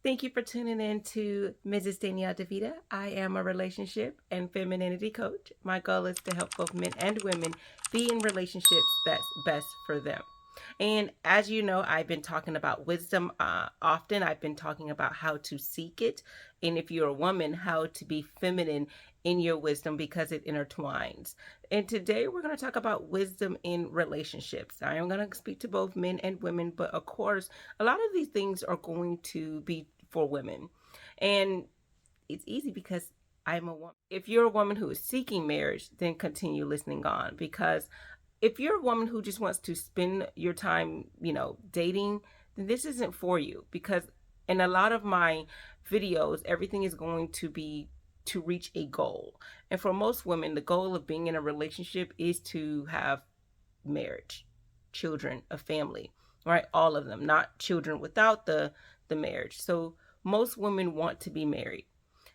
Thank you for tuning in to Mrs. Danielle DeVita. I am a relationship and femininity coach. My goal is to help both men and women be in relationships that's best for them. And as you know, I've been talking about wisdom often. I've been talking about how to seek it. And if you're a woman, how to be feminine in your wisdom because it intertwines. And today we're going to talk about wisdom in relationships. I am going to speak to both men and women, but of course, a lot of these things are going to be for women. And it's easy because I'm a woman. If you're a woman who is seeking marriage, then continue listening on, because if you're a woman who just wants to spend your time, dating, then this isn't for you. Because in a lot of my videos, everything is going to be to reach a goal. And for most women, the goal of being in a relationship is to have marriage, children, a family, right? All of them, not children without the marriage. So most women want to be married.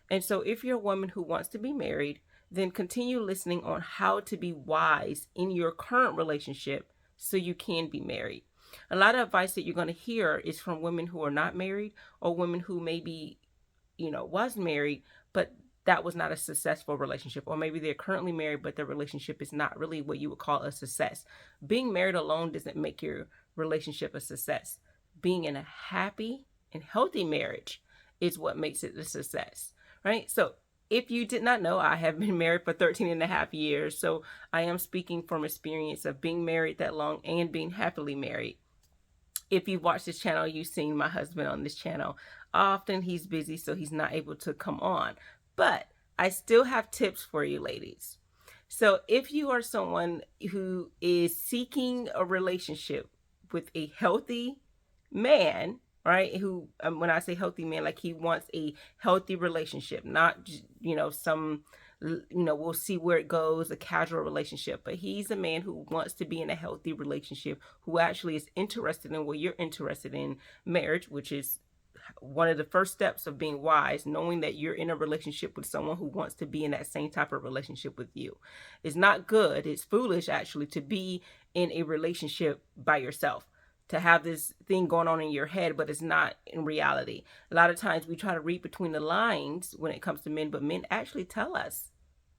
And so if you're a woman who wants to be married, then continue listening on how to be wise in your current relationship so you can be married. A lot of advice that you're going to hear is from women who are not married, or women who maybe, was married, but that was not a successful relationship. Or maybe they're currently married, but their relationship is not really what you would call a success. Being married alone doesn't make your relationship a success. Being in a happy and healthy marriage is what makes it a success, right? So if you did not know, I have been married for 13 and a half years. So I am speaking from experience of being married that long and being happily married. If you've watched this channel, you've seen my husband on this channel. Often he's busy, so he's not able to come on. But I still have tips for you, ladies. So if you are someone who is seeking a relationship with a healthy man, right? Who, when I say healthy man, like he wants a healthy relationship, not, some, we'll see where it goes, a casual relationship, but he's a man who wants to be in a healthy relationship, who actually is interested in what you're interested in, marriage, which is one of the first steps of being wise, knowing that you're in a relationship with someone who wants to be in that same type of relationship with you. It's not good. It's foolish, actually, to be in a relationship by yourself, to have this thing going on in your head, but it's not in reality. A lot of times we try to read between the lines when it comes to men, but men actually tell us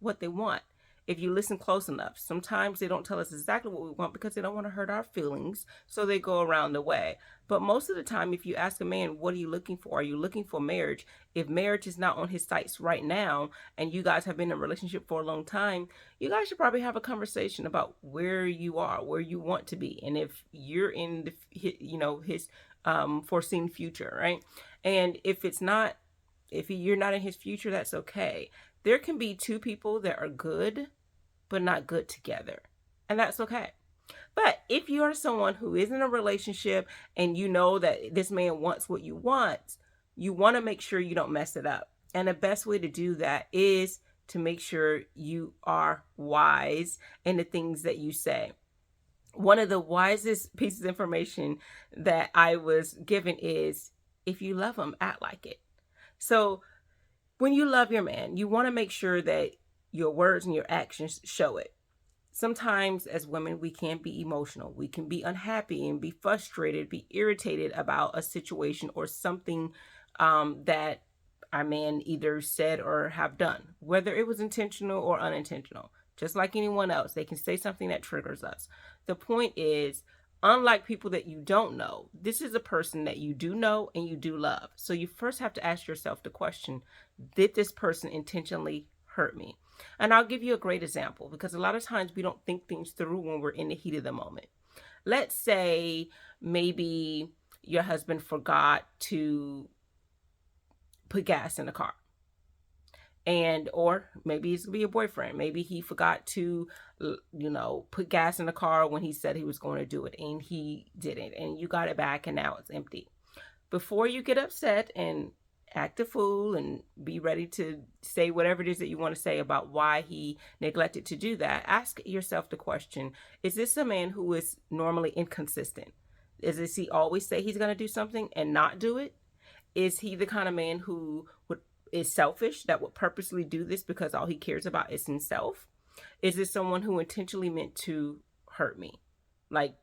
what they want. If you listen close enough, sometimes they don't tell us exactly what we want because they don't want to hurt our feelings, so they go around the way. But most of the time, if you ask a man, what are you looking for? Are you looking for marriage? If marriage is not on his sights right now, and you guys have been in a relationship for a long time, you guys should probably have a conversation about where you are, where you want to be, and if you're in his foreseen future, right? And if you're not in his future, that's okay. There can be two people that are good but not good together, and that's okay. But if you are someone who is in a relationship and you know that this man wants what you want to make sure you don't mess it up. And the best way to do that is to make sure you are wise in the things that you say. One of the wisest pieces of information that I was given is, if you love him, act like it. So when you love your man, you want to make sure that your words and your actions show it. Sometimes as women, we can be emotional. We can be unhappy and be frustrated, be irritated about a situation or something that our man either said or have done, whether it was intentional or unintentional. Just like anyone else, they can say something that triggers us. The point is, unlike people that you don't know, this is a person that you do know and you do love. So you first have to ask yourself the question, did this person intentionally hurt me? And I'll give you a great example, because a lot of times we don't think things through when we're in the heat of the moment. Let's say maybe your husband forgot to put gas in the car. Or maybe it's gonna be a boyfriend. Maybe he forgot to, put gas in the car when he said he was going to do it and he didn't, and you got it back and now it's empty. Before you get upset and act a fool and be ready to say whatever it is that you want to say about why he neglected to do that, ask yourself the question, is this a man who is normally inconsistent? Does he always say he's going to do something and not do it? Is he the kind of man who is selfish, that would purposely do this because all he cares about is himself? Is this someone who intentionally meant to hurt me? Like,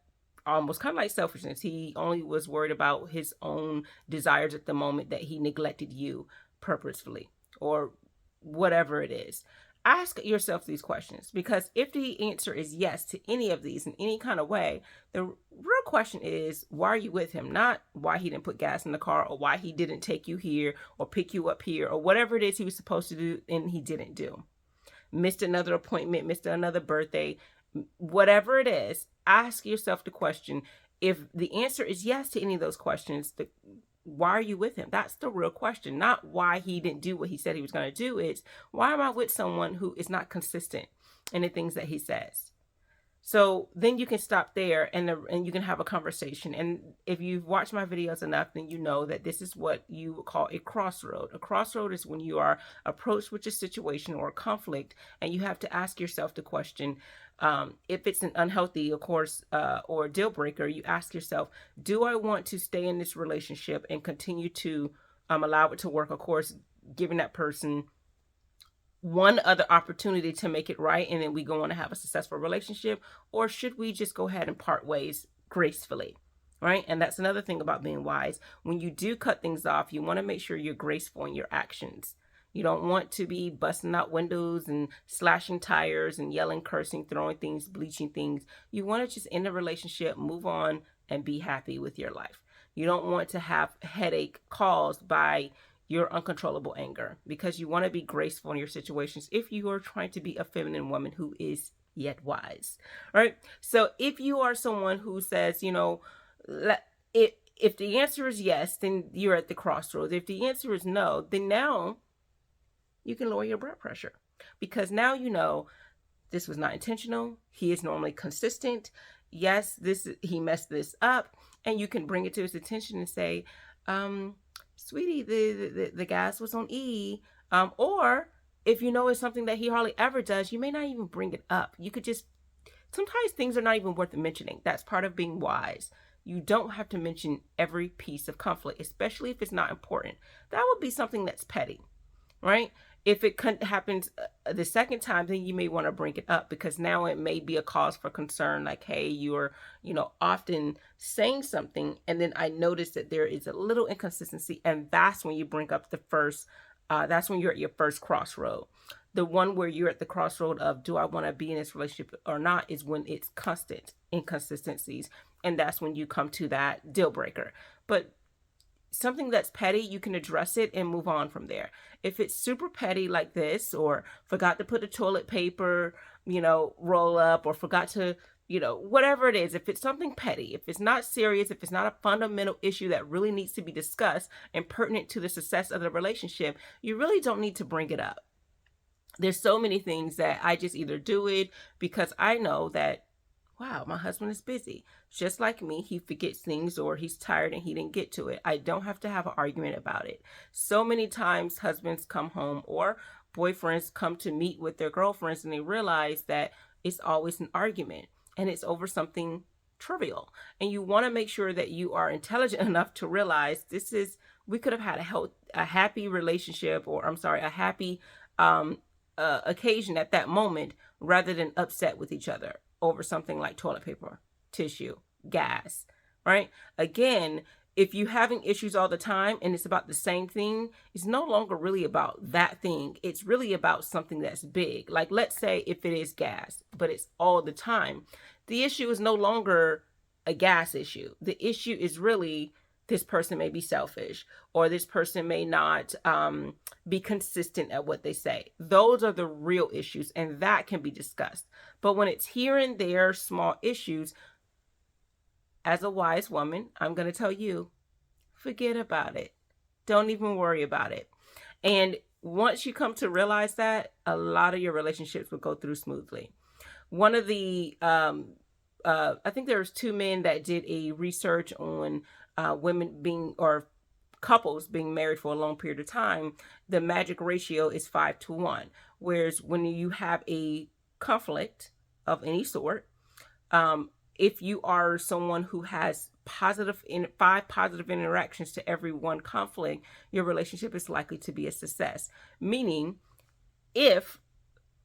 almost kind of like selfishness. He only was worried about his own desires at the moment, that he neglected you purposefully, or whatever it is. Ask yourself these questions, because if the answer is yes to any of these in any kind of way, the real question is, why are you with him? Not why he didn't put gas in the car, or why he didn't take you here or pick you up here, or whatever it is he was supposed to do and he didn't do. Missed another appointment, missed another birthday, whatever it is. Ask yourself the question. If the answer is yes to any of those questions, why are you with him? That's the real question. Not why he didn't do what he said he was going to do. It's, why am I with someone who is not consistent in the things that he says? So then you can stop there, and you can have a conversation. And if you've watched my videos enough, then you know that this is what you would call a crossroad. A crossroad is when you are approached with a situation or a conflict, and you have to ask yourself the question, if it's an unhealthy, of course, or a deal breaker, you ask yourself, do I want to stay in this relationship and continue to allow it to work? Of course, giving that person one other opportunity to make it right, and then we go on to have a successful relationship? Or should we just go ahead and part ways gracefully, right? And that's another thing about being wise. When you do cut things off, you want to make sure you're graceful in your actions. You don't want to be busting out windows and slashing tires and yelling, cursing, throwing things, bleaching things. You want to just end the relationship, move on, and be happy with your life. You don't want to have headache caused by your uncontrollable anger, because you want to be graceful in your situations if you are trying to be a feminine woman who is yet wise. All right. So if you are someone who says, if the answer is yes, then you're at the crossroads. If the answer is no, then now you can lower your blood pressure, because now you know this was not intentional. He is normally consistent. Yes, he messed this up, and you can bring it to his attention and say, sweetie, the gas was on E. Or if you know it's something that he hardly ever does, you may not even bring it up. You could just, sometimes things are not even worth mentioning. That's part of being wise. You don't have to mention every piece of conflict, especially if it's not important. That would be something that's petty, right? If it happens the second time, then you may want to bring it up, because now it may be a cause for concern. Like, hey, you're, often saying something, and then I noticed that there is a little inconsistency, and that's when you bring up that's when you're at your first crossroad. The one where you're at the crossroad of, do I want to be in this relationship or not, is when it's constant inconsistencies, and that's when you come to that deal breaker. But something that's petty, you can address it and move on from there. If it's super petty like this, or forgot to put the toilet paper, roll up, or forgot to, whatever it is, if it's something petty, if it's not serious, if it's not a fundamental issue that really needs to be discussed and pertinent to the success of the relationship, you really don't need to bring it up. There's so many things that I just either do it because I know that, wow, my husband is busy. Just like me, he forgets things, or he's tired and he didn't get to it. I don't have to have an argument about it. So many times husbands come home, or boyfriends come to meet with their girlfriends, and they realize that it's always an argument, and it's over something trivial. And you want to make sure that you are intelligent enough to realize we could have had a happy relationship, or a happy occasion at that moment, rather than upset with each other over something like toilet paper, tissue, gas, right? Again, if you're having issues all the time and it's about the same thing, it's no longer really about that thing. It's really about something that's big. Like, let's say if it is gas, but it's all the time, the issue is no longer a gas issue. The issue is really, this person may be selfish, or this person may not be consistent at what they say. Those are the real issues, and that can be discussed. But when it's here and there, small issues, as a wise woman, I'm going to tell you, forget about it. Don't even worry about it. And once you come to realize that, a lot of your relationships will go through smoothly. One of the, I think there was 2 men that did a research on women or couples being married for a long period of time. The magic ratio is 5-1. Whereas when you have a conflict of any sort, if you are someone who has 5 positive interactions to every 1 conflict, your relationship is likely to be a success. Meaning, if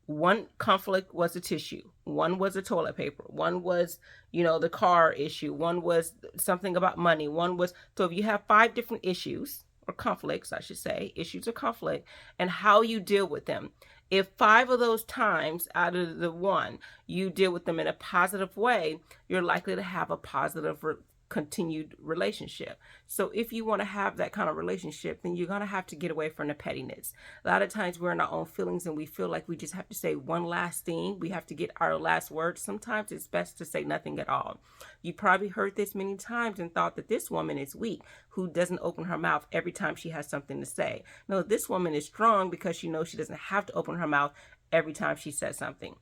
one conflict was a tissue, one was a toilet paper, one was, the car issue, one was something about money, one was, so if you have 5 different issues or conflicts, I should say, issues or conflict, and how you deal with them. If 5 of those times out of the one you deal with them in a positive way, you're likely to have a positive continued relationship. So if you want to have that kind of relationship, then you're going to have to get away from the pettiness. A lot of times we're in our own feelings and we feel like we just have to say one last thing. We have to get our last word. Sometimes it's best to say nothing at all. You probably heard this many times and thought that this woman is weak who doesn't open her mouth every time she has something to say. No, this woman is strong because she knows she doesn't have to open her mouth every time she says something.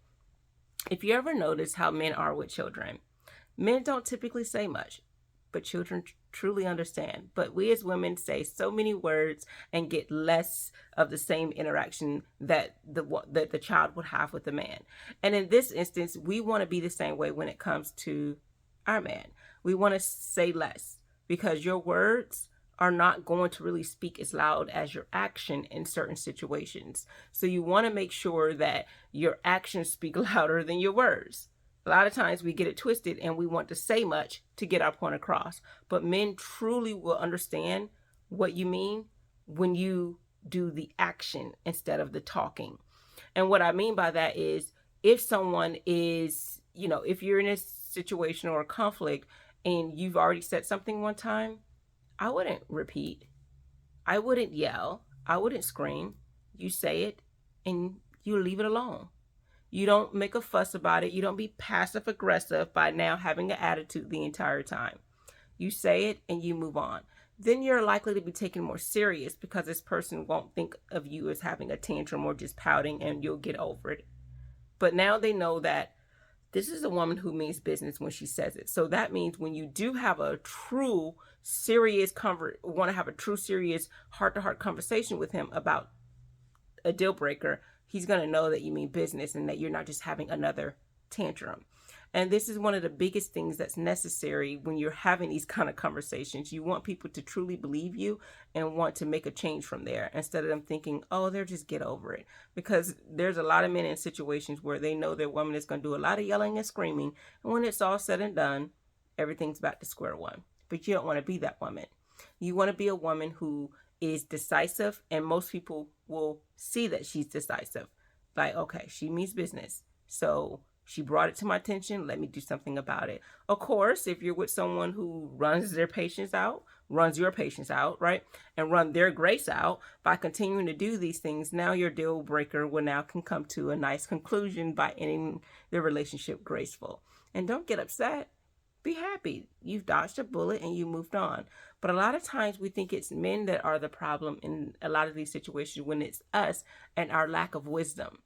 If you ever notice how men are with children, men don't typically say much, but children truly understand. But we as women say so many words and get less of the same interaction that the child would have with the man. And in this instance, we want to be the same way when it comes to our man. We want to say less because your words are not going to really speak as loud as your action in certain situations. So you want to make sure that your actions speak louder than your words. A lot of times we get it twisted and we want to say much to get our point across. But men truly will understand what you mean when you do the action instead of the talking. And what I mean by that is if someone is, if you're in a situation or a conflict and you've already said something one time, I wouldn't repeat. I wouldn't yell. I wouldn't scream. You say it and you leave it alone. You don't make a fuss about it. You don't be passive aggressive by now having an attitude the entire time. You say it and you move on. Then you're likely to be taken more serious because this person won't think of you as having a tantrum or just pouting, and you'll get over it. But now they know that this is a woman who means business when she says it. So that means when you do have a true serious want to have a true serious heart-to-heart conversation with him about a deal breaker, he's going to know that you mean business and that you're not just having another tantrum. And this is one of the biggest things that's necessary when you're having these kind of conversations. You want people to truly believe you and want to make a change from there instead of them thinking, oh, they'll just get over it. Because there's a lot of men in situations where they know their woman is going to do a lot of yelling and screaming. And when it's all said and done, everything's back to square one. But you don't want to be that woman. You want to be a woman who is decisive, and most people will see that she's decisive. Like, okay, she means business. So she brought it to my attention. Let me do something about it. Of course, if you're with someone who runs your patience out, right? And run their grace out by continuing to do these things, now your deal breaker can come to a nice conclusion by ending the relationship graceful. And don't get upset. Be happy. You've dodged a bullet and you moved on. But a lot of times we think it's men that are the problem in a lot of these situations when it's us and our lack of wisdom.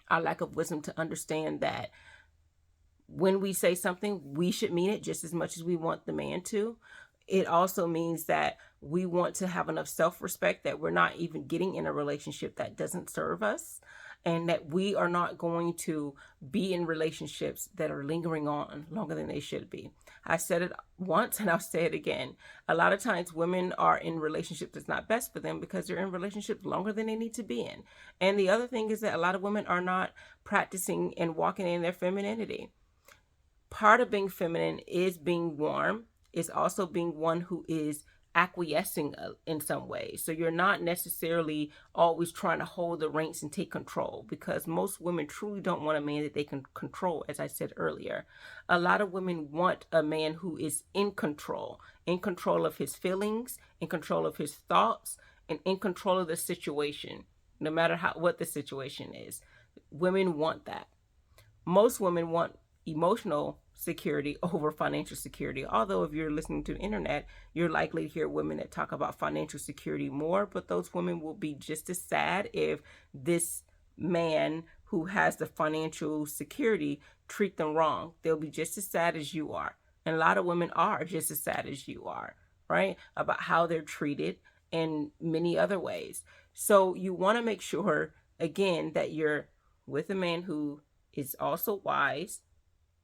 Our lack of wisdom to understand that when we say something, we should mean it just as much as we want the man to. It also means that we want to have enough self-respect that we're not even getting in a relationship that doesn't serve us, and that we are not going to be in relationships that are lingering on longer than they should be. I said it once and I'll say it again. A lot of times women are in relationships that's not best for them because they're in relationships longer than they need to be in. And the other thing is that a lot of women are not practicing and walking in their femininity. Part of being feminine is being warm. It's also being one who is acquiescing in some way. So you're not necessarily always trying to hold the reins and take control, because most women truly don't want a man that they can control, as I said earlier. A lot of women want a man who is in control of his feelings, in control of his thoughts, and in control of the situation, no matter what the situation is. Women want that. Most women want emotional security over financial security. Although if you're listening to the internet, you're likely to hear women that talk about financial security more, but those women will be just as sad if this man who has the financial security treat them wrong. They'll be just as sad as you are. And a lot of women are just as sad as you are, right? About how they're treated in many other ways. So you want to make sure, again, that you're with a man who is also wise,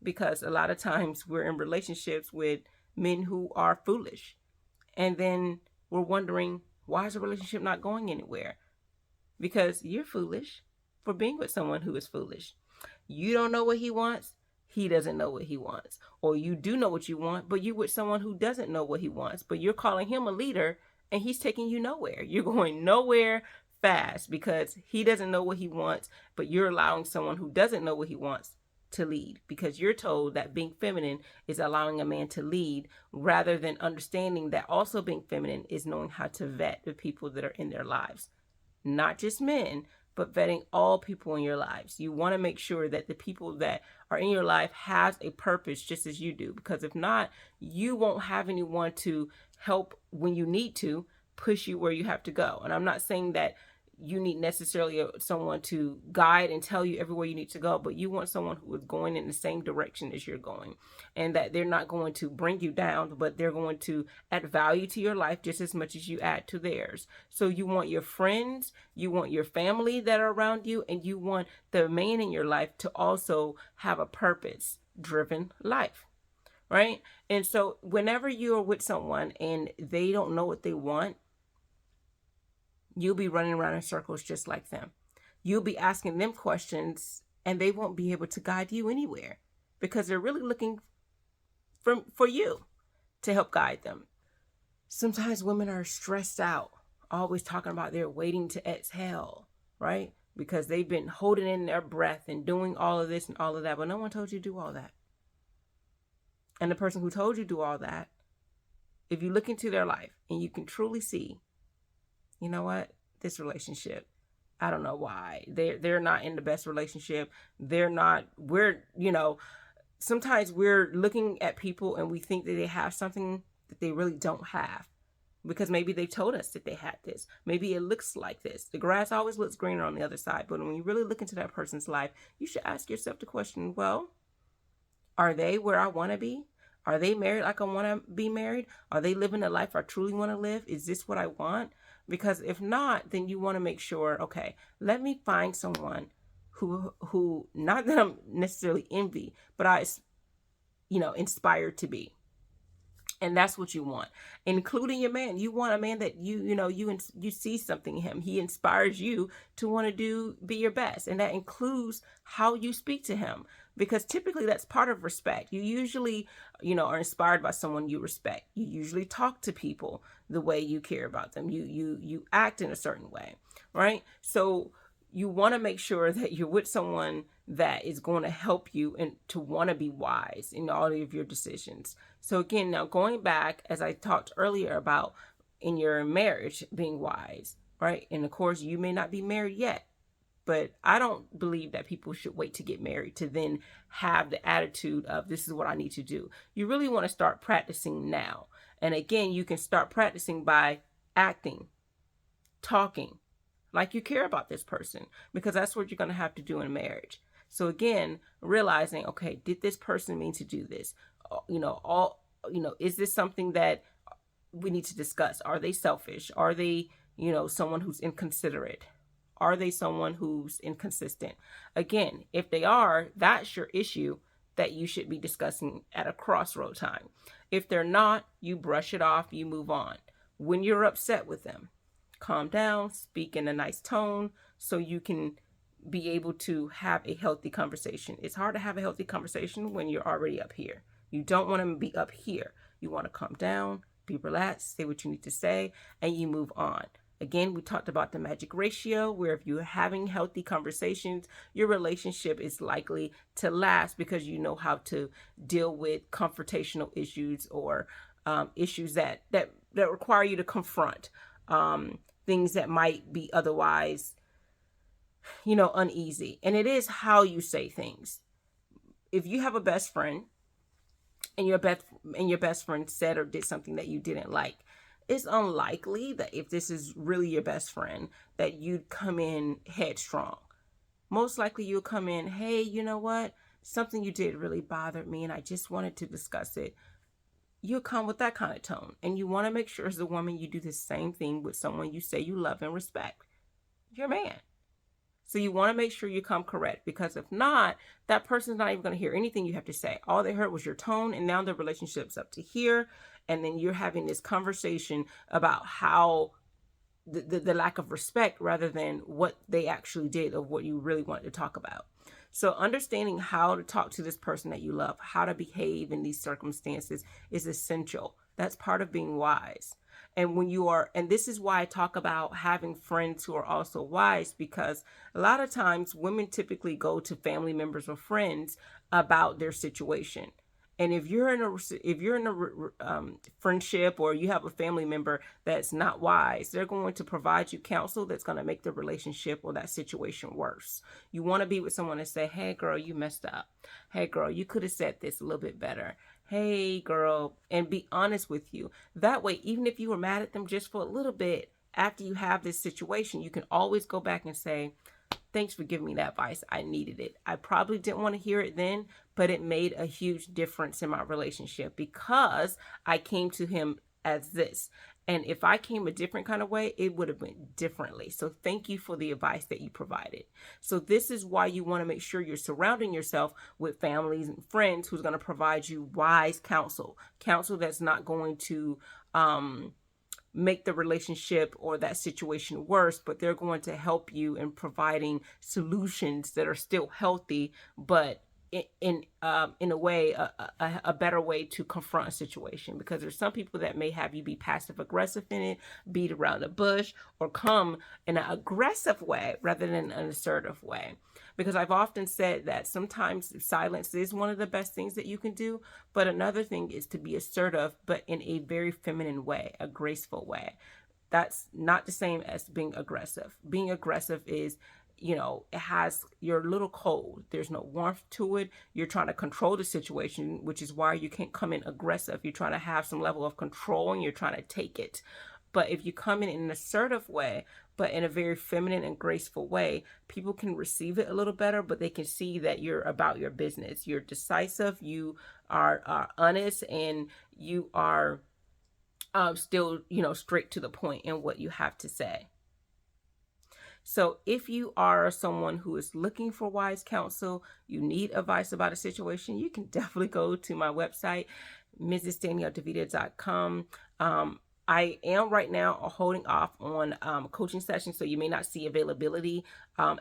because a lot of times we're in relationships with men who are foolish. And then we're wondering, why is the relationship not going anywhere? Because you're foolish. for being with someone who is foolish. You don't know what he wants. He doesn't know what he wants. Or you do know what you want, but you're with someone who doesn't know what he wants, but you're calling him a leader and he's taking you nowhere. You're going nowhere fast because he doesn't know what he wants, but you're allowing someone who doesn't know what he wants to lead, because you're told that being feminine is allowing a man to lead, rather than understanding that also being feminine is knowing how to vet the people that are in their lives. Not just men, but vetting all people in your lives. You want to make sure that the people that are in your life has a purpose just as you do, because if not, you won't have anyone to help when you need to push you where you have to go. And I'm not saying that you need necessarily someone to guide and tell you everywhere you need to go, but you want someone who is going in the same direction as you're going, and that they're not going to bring you down, but they're going to add value to your life just as much as you add to theirs. So you want your friends, you want your family that are around you, and you want the man in your life to also have a purpose-driven life, right? And so whenever you're with someone and they don't know what they want, you'll be running around in circles just like them. You'll be asking them questions and they won't be able to guide you anywhere, because they're really looking for you to help guide them. Sometimes women are stressed out, always talking about they're waiting to exhale, right? Because they've been holding in their breath and doing all of this and all of that, but no one told you to do all that. And the person who told you to do all that, if you look into their life and you can truly see, you know what, this relationship, I don't know why they're not in the best relationship. Sometimes we're looking at people and we think that they have something that they really don't have, because maybe they told us that they had this. Maybe it looks like this. The grass always looks greener on the other side. But when you really look into that person's life, you should ask yourself the question, well, are they where I want to be? Are they married like I want to be married? Are they living the life I truly want to live? Is this what I want? Because if not, then you want to make sure, okay, let me find someone who not that I'm necessarily envy, but I, inspired to be. And that's what you want, including your man. You want a man that you see something in him. He inspires you to want to be your best. And that includes how you speak to him, because typically that's part of respect. You usually, are inspired by someone you respect. You usually talk to people the way you care about them. You act in a certain way, right? So you want to make sure that you're with someone that is going to help you and to want to be wise in all of your decisions. So again, now going back, as I talked earlier about in your marriage being wise, right? And of course, you may not be married yet, but I don't believe that people should wait to get married to then have the attitude of, this is what I need to do. You really want to start practicing now. And again, you can start practicing by acting, talking like you care about this person, because that's what you're going to have to do in marriage. So again, realizing, okay, did this person mean to do this? Is this something that we need to discuss? Are they selfish? Are they, someone who's inconsiderate? Are they someone who's inconsistent? Again, if they are, that's your issue that you should be discussing at a crossroad time. If they're not, you brush it off, you move on. When you're upset with them, calm down, speak in a nice tone so you can be able to have a healthy conversation. It's hard to have a healthy conversation when you're already up here. You don't want to be up here. You want to calm down, be relaxed, say what you need to say, and you move on. Again, we talked about the magic ratio, where if you're having healthy conversations, your relationship is likely to last, because you know how to deal with confrontational issues or issues that require you to confront things that might be otherwise, uneasy. And it is how you say things. If you have a best friend and your best friend said or did something that you didn't like, it's unlikely that if this is really your best friend that you'd come in headstrong. Most likely you'll come in, hey, you know what? Something you did really bothered me and I just wanted to discuss it. You'll come with that kind of tone. And you want to make sure as a woman you do the same thing with someone you say you love and respect, your man. So you want to make sure you come correct, because if not, that person's not even going to hear anything you have to say. All they heard was your tone, and now the relationship's up to here. And then you're having this conversation about how the lack of respect rather than what they actually did or what you really wanted to talk about. So understanding how to talk to this person that you love, how to behave in these circumstances is essential. That's part of being wise. And when you are, and this is why I talk about having friends who are also wise, because a lot of times women typically go to family members or friends about their situation. And if you're in a friendship, or you have a family member that's not wise, they're going to provide you counsel that's going to make the relationship or that situation worse. You want to be with someone and say, hey girl, you messed up. Hey girl, you could have said this a little bit better. Hey girl, and be honest with you. That way, even if you were mad at them just for a little bit, after you have this situation, you can always go back and say, thanks for giving me that advice. I needed it. I probably didn't want to hear it then, but it made a huge difference in my relationship because I came to him as this. And if I came a different kind of way, it would have been differently. So thank you for the advice that you provided. So this is why you want to make sure you're surrounding yourself with families and friends who's going to provide you wise counsel that's not going to make the relationship or that situation worse, but they're going to help you in providing solutions that are still healthy, but in a way, a better way to confront a situation. Because there's some people that may have you be passive aggressive in it, beat around the bush, or come in an aggressive way rather than an assertive way. Because I've often said that sometimes silence is one of the best things that you can do, but another thing is to be assertive, but in a very feminine way, a graceful way. That's not the same as being aggressive. Being aggressive is, it has, you're a little cold. There's no warmth to it. You're trying to control the situation, which is why you can't come in aggressive. You're trying to have some level of control and you're trying to take it. But if you come in an assertive way, but in a very feminine and graceful way, people can receive it a little better, but they can see that you're about your business. You're decisive, you are honest, and you are still, straight to the point in what you have to say. So if you are someone who is looking for wise counsel, you need advice about a situation, you can definitely go to my website, mrsdanielledevita.com. I am right now holding off on coaching sessions, so you may not see availability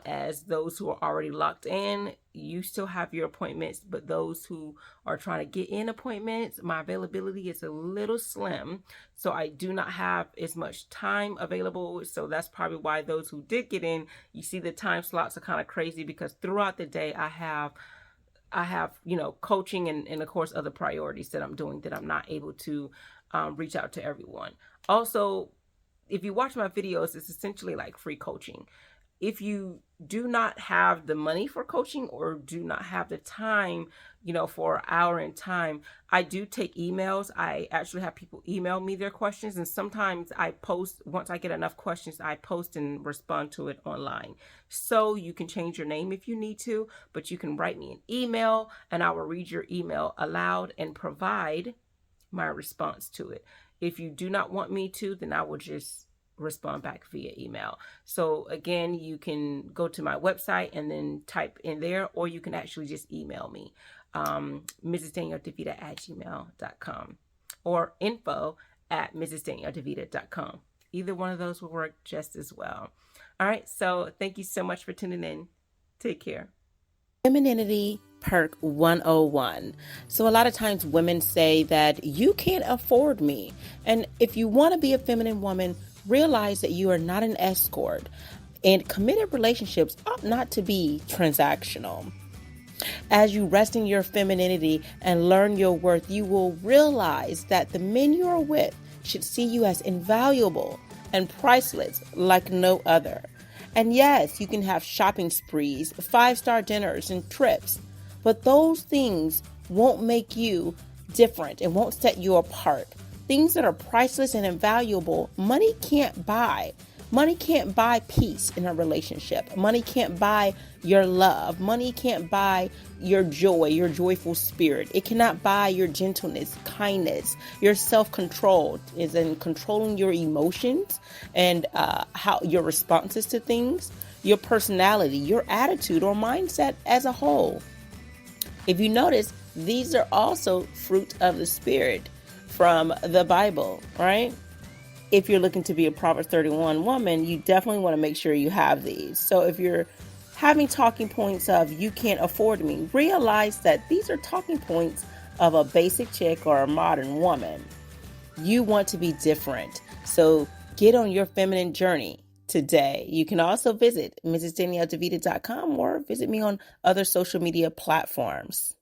as those who are already locked in. You still have your appointments, but those who are trying to get in appointments, my availability is a little slim, so I do not have as much time available. So that's probably why those who did get in, you see the time slots are kind of crazy, because throughout the day I have coaching and of course other priorities that I'm doing that I'm not able to reach out to everyone. Also, if you watch my videos, it's essentially like free coaching. If you do not have the money for coaching or do not have the time, for an hour in time, I do take emails. I actually have people email me their questions, and sometimes I post, once I get enough questions, I post and respond to it online. So you can change your name if you need to, but you can write me an email and I will read your email aloud and provide my response to it. If you do not want me to, then I will just respond back via email. So again, you can go to my website and then type in there, or you can actually just email me, mrsdanielledevita@gmail.com or info@mrsdanielledevita.com. Either one of those will work just as well. All right, so thank you so much for tuning in. Take care. Femininity Perk 101. So a lot of times women say that you can't afford me. And if you want to be a feminine woman, realize that you are not an escort. And committed relationships ought not to be transactional. As you rest in your femininity and learn your worth, you will realize that the men you are with should see you as invaluable and priceless like no other. And yes, you can have shopping sprees, 5-star dinners, and trips, but those things won't make you different and won't set you apart. Things that are priceless and invaluable, money can't buy. Money can't buy peace in a relationship. Money can't buy your love. Money can't buy your joy, your joyful spirit. It cannot buy your gentleness, kindness, your self-control is in controlling your emotions and how your responses to things, your personality, your attitude or mindset as a whole. If you notice, these are also fruit of the Spirit from the Bible, right? if you're looking to be a Proverbs 31 woman, you definitely want to make sure you have these. So if you're having talking points of you can't afford me, realize that these are talking points of a basic chick or a modern woman. You want to be different. So get on your feminine journey today. You can also visit MrsDanielleDeVita.com or visit me on other social media platforms.